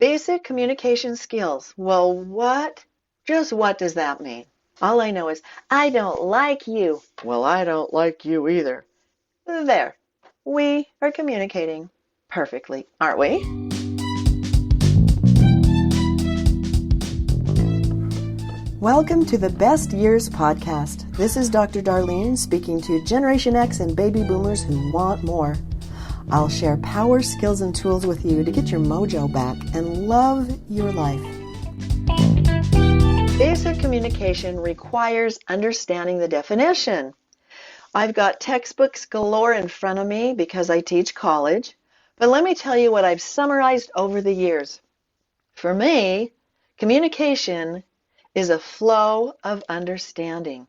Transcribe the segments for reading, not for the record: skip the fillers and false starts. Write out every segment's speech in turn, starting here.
Basic communication skills. Well, just what does that mean? All I know is, I don't like you. Well, I don't like you either. There. We are communicating perfectly, aren't we? Welcome to the Best Years Podcast. This is Dr. Darlene speaking to Generation X and baby boomers who want more. I'll share power, skills, and tools with you to get your mojo back and love your life. Basic communication requires understanding the definition. I've got textbooks galore in front of me because I teach college, but let me tell you what I've summarized over the years. For me, communication is a flow of understanding.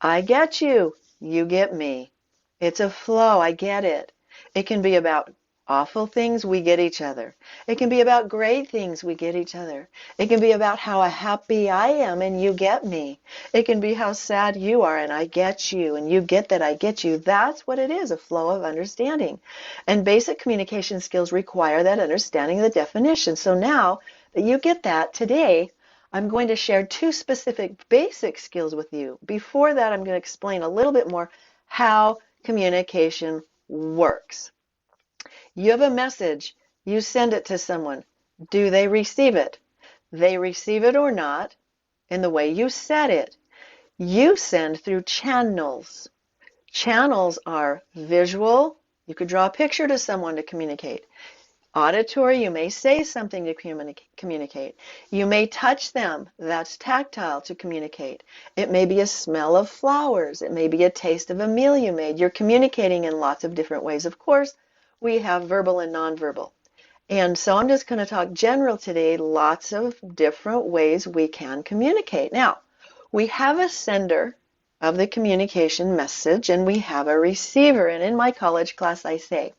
I get you, you get me. It's a flow, I get it. It can be about awful things, we get each other. It can be about great things, we get each other. It can be about how happy I am and you get me. It can be how sad you are and I get you and you get that I get you. That's what it is, a flow of understanding. And basic communication skills require that understanding of the definition. So now that you get that today, I'm going to share two specific basic skills with you. Before that, I'm going to explain a little bit more how communication works. You have a message. You send it to someone. Do they receive it? They receive it or not in the way you said it. You send through channels. Channels are visual. You could draw a picture to someone to communicate. Auditory, you may say something to communicate. You may touch them. That's tactile to communicate. It may be a smell of flowers. It may be a taste of a meal you made. You're communicating in lots of different ways. Of course, we have verbal and nonverbal. And so I'm just going to talk general today, lots of different ways we can communicate. Now, we have a sender of the communication message and we have a receiver. And in my college class, I say,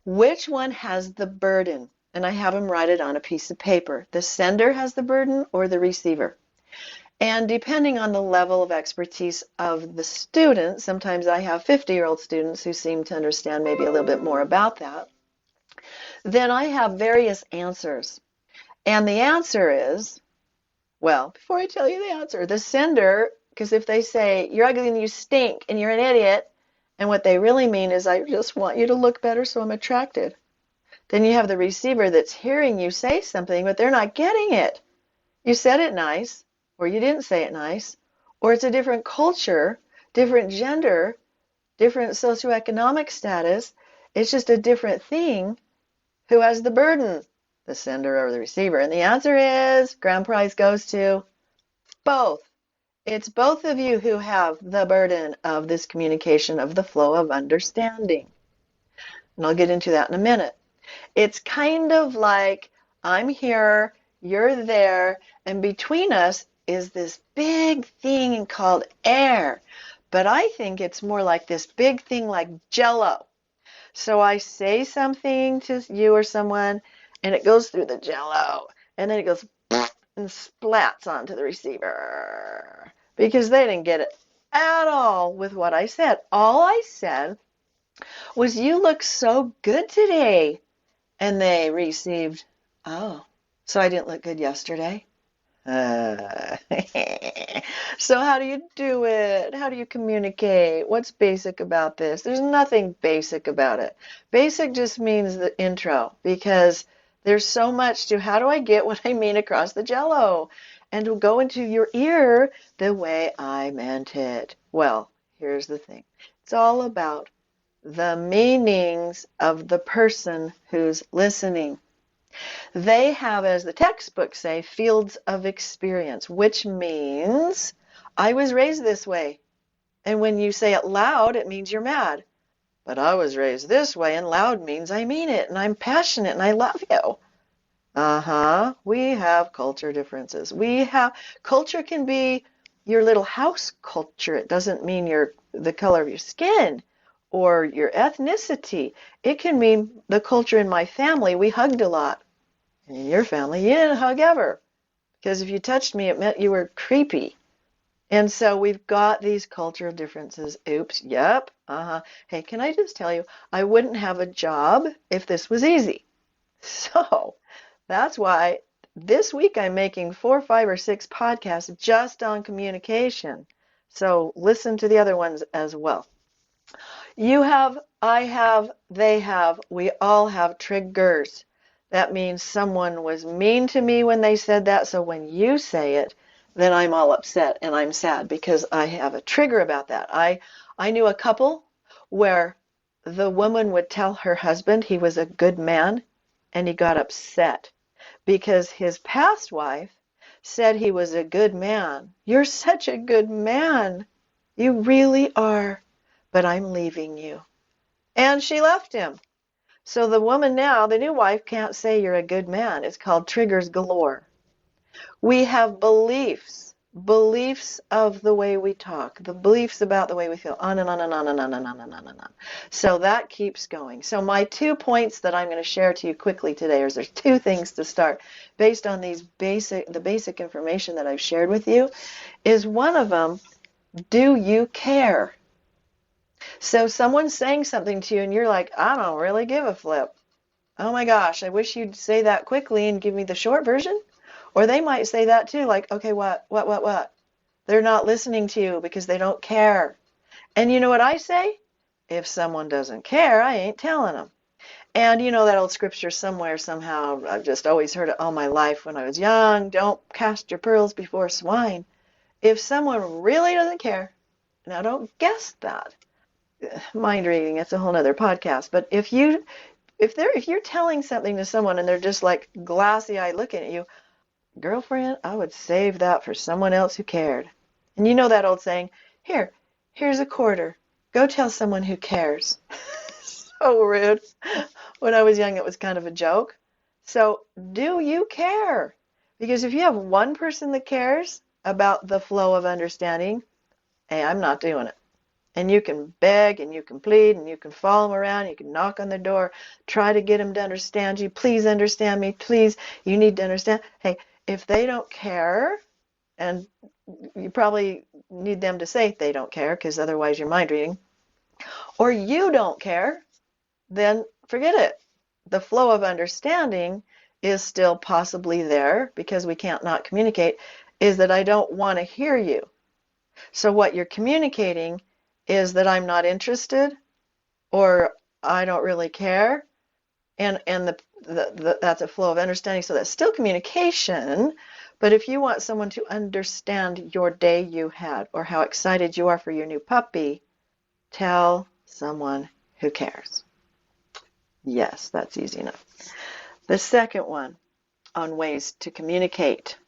which one has the burden? And I have them write it on a piece of paper. The sender has the burden or the receiver? And depending on the level of expertise of the student, sometimes I have 50-year-old students who seem to understand maybe a little bit more about that, then I have various answers. And the answer is, well, before I tell you the answer, the sender, because if they say, you're ugly and you stink and you're an idiot, and what they really mean is, I just want you to look better so I'm attracted. Then you have the receiver that's hearing you say something, but they're not getting it. You said it nice, or you didn't say it nice, or it's a different culture, different gender, different socioeconomic status. It's just a different thing. Who has the burden? The sender or the receiver? And the answer is, grand prize goes to both. It's both of you who have the burden of this communication, of the flow of understanding. And I'll get into that in a minute. It's kind of like I'm here, you're there, and between us is this big thing called air. But I think it's more like this big thing like Jell-O. So I say something to you or someone, and it goes through the Jell-O, and then it goes and splats onto the receiver. Because they didn't get it at all with what I said. All I said was, you look so good today. And they received, oh, so I didn't look good yesterday? So how do you do it? How do you communicate? What's basic about this? There's nothing basic about it. Basic just means the intro, because there's so much to how do I get what I mean across the Jell-O and to go into your ear the way I meant it. Well, here's the thing. It's all about the meanings of the person who's listening. They have, as the textbooks say, fields of experience, which means I was raised this way. And when you say it loud, it means you're mad. But I was raised this way, and loud means I mean it, and I'm passionate, and I love you. We have culture differences. Culture can be your little house culture. It doesn't mean the color of your skin or your ethnicity. It can mean the culture in my family. We hugged a lot. And in your family, you didn't hug ever. Because if you touched me, it meant you were creepy. And so we've got these cultural differences. Oops, yep, Hey, can I just tell you, I wouldn't have a job if this was easy. So That's why this week I'm making 4, 5, or 6 podcasts just on communication. So listen to the other ones as well. You have, I have, they have, we all have triggers. That means someone was mean to me when they said that. So when you say it, then I'm all upset and I'm sad because I have a trigger about that. I knew a couple where the woman would tell her husband he was a good man and he got upset because his past wife said he was a good man. You're such a good man. You really are. But I'm leaving you. And she left him. So the woman now, the new wife, can't say you're a good man. It's called triggers galore. We have beliefs of the way we talk, the beliefs about the way we feel, on and on and on and on and on and on and on. So that keeps going. So my 2 points that I'm going to share to you quickly today is there's 2 things to start based on the basic information that I've shared with you. Is one of them, do you care? So someone's saying something to you and you're like, I don't really give a flip. Oh my gosh, I wish you'd say that quickly and give me the short version. Or they might say that too, like, okay, what? They're not listening to you because they don't care. And you know what I say? If someone doesn't care, I ain't telling them. And you know that old scripture somewhere, somehow, I've just always heard it all my life when I was young, don't cast your pearls before swine. If someone really doesn't care, now don't guess that. Mind reading, it's a whole nother podcast. But if you're telling something to someone and they're just like glassy-eyed looking at you, girlfriend, I would save that for someone else who cared. And you know that old saying, here's a quarter. Go tell someone who cares. So rude. When I was young, it was kind of a joke. So do you care? Because if you have one person that cares about the flow of understanding, hey, I'm not doing it. And you can beg and you can plead and you can follow them around. You can knock on their door, try to get them to understand you. Please understand me. Please, you need to understand. Hey, if they don't care, and you probably need them to say they don't care because otherwise you're mind reading, or you don't care, then forget it. The flow of understanding is still possibly there because we can't not communicate, is that I don't want to hear you. So what you're communicating is that I'm not interested or I don't really care. And that's a flow of understanding. So that's still communication. But if you want someone to understand your day you had or how excited you are for your new puppy, tell someone who cares. Yes, that's easy enough. The second one on ways to communicate,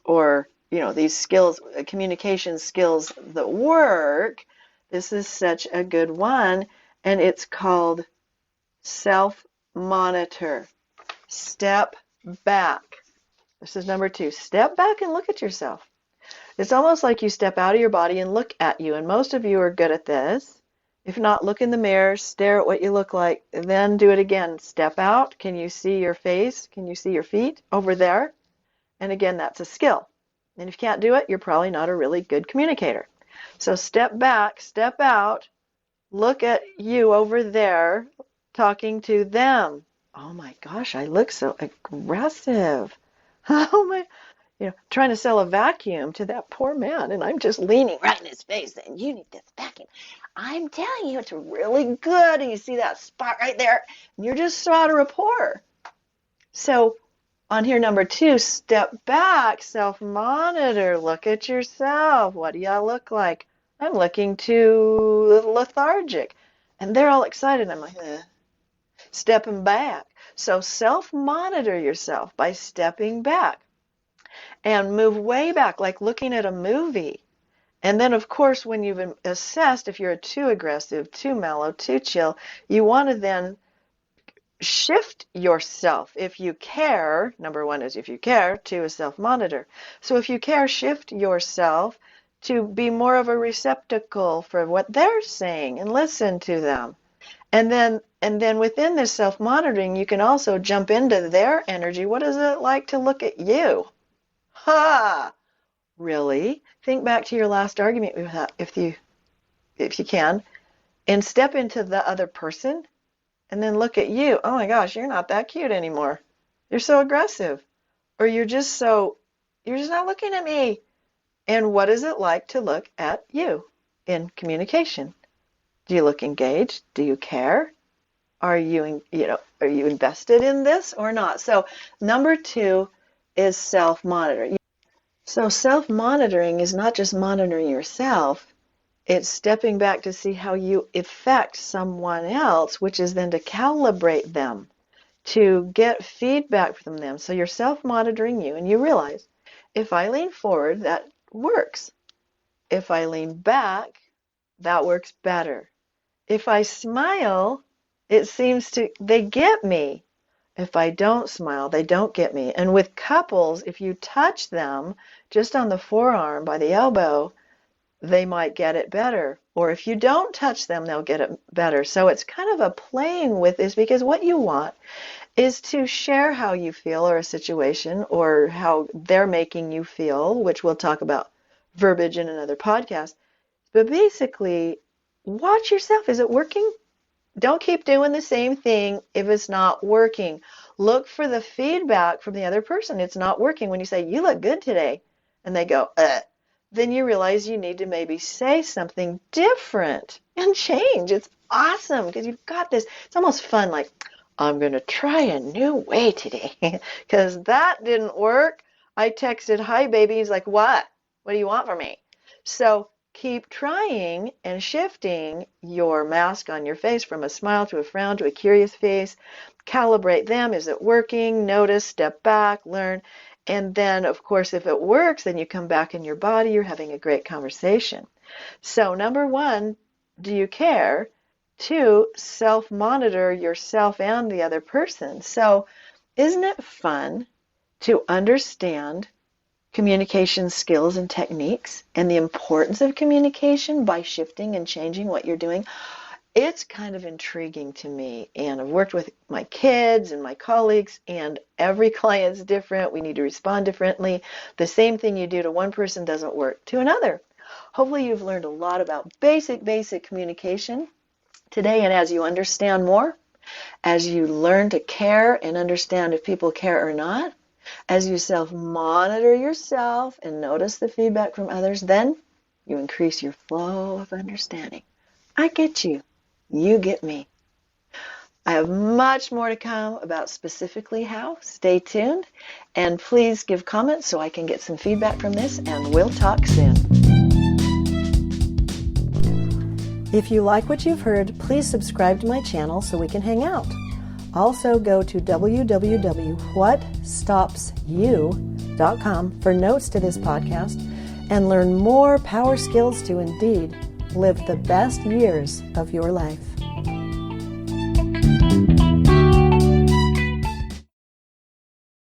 or these skills, communication skills that work. This is such a good one, and it's called self-monitor. Step back. This is number 2. Step back and look at yourself. It's almost like you step out of your body and look at you, and most of you are good at this. If not, look in the mirror, stare at what you look like, and then do it again. Step out. Can you see your face? Can you see your feet over there? And again, that's a skill. And if you can't do it, you're probably not a really good communicator. So step back, step out, look at you over there talking to them. Oh my gosh, I look so aggressive. Oh my, trying to sell a vacuum to that poor man, and I'm just leaning right in his face saying, you need this vacuum. I'm telling you, it's really good. And you see that spot right there, and you're just so out of rapport. So on here, number 2, step back, self-monitor, look at yourself. What do I look like? I'm looking too lethargic. And they're all excited. I'm like, stepping back. So self-monitor yourself by stepping back and move way back, like looking at a movie. And then, of course, when you've assessed if you're too aggressive, too mellow, too chill, you want to then shift yourself. If you care, number 1 is if you care, 2 is self-monitor. So if you care, shift yourself to be more of a receptacle for what they're saying and listen to them. And then within this self-monitoring, you can also jump into their energy. What is it like to look at you? Ha! Really? Think back to your last argument we had, if you can, and step into the other person. And then look at you. Oh my gosh, you're not that cute anymore. You're so aggressive. Or you're just not looking at me. And what is it like to look at you in communication? Do you look engaged? Do you care? Are you invested in this or not? So number 2 is self-monitoring. So self-monitoring is not just monitoring yourself, it's stepping back to see how you affect someone else, which is then to calibrate them, to get feedback from them. So you're self-monitoring you, and you realize, if I lean forward, that works. If I lean back, that works better. If I smile, they get me. If I don't smile, they don't get me. And with couples, if you touch them just on the forearm by the elbow, they might get it better. Or if you don't touch them, they'll get it better. So it's kind of a playing with this, because what you want is to share how you feel or a situation or how they're making you feel, which we'll talk about verbiage in another podcast. But basically, watch yourself. Is it working? Don't keep doing the same thing if it's not working. Look for the feedback from the other person. It's not working. When you say, you look good today, and they go, then you realize you need to maybe say something different and change. It's awesome because you've got this. It's almost fun, like, I'm going to try a new way today because that didn't work. I texted, hi, baby. He's like, what? What do you want from me? So keep trying and shifting your mask on your face from a smile to a frown to a curious face. Calibrate them. Is it working? Notice, step back, learn. And then, of course, if it works, then you come back in your body. You're having a great conversation. So number 1, do you care? 2, self-monitor yourself and the other person. So isn't it fun to understand communication skills and techniques and the importance of communication by shifting and changing what you're doing? It's kind of intriguing to me, and I've worked with my kids and my colleagues, and every client's different. We need to respond differently. The same thing you do to one person doesn't work to another. Hopefully you've learned a lot about basic communication today, and as you understand more, as you learn to care and understand if people care or not, as you self-monitor yourself and notice the feedback from others, then you increase your flow of understanding. I get you. You get me. I have much more to come about specifically how. Stay tuned, and please give comments so I can get some feedback from this, and we'll talk soon. If you like what you've heard, please subscribe to my channel so we can hang out. Also, go to www.whatstopsyou.com for notes to this podcast and learn more power skills to indeed live the best years of your life.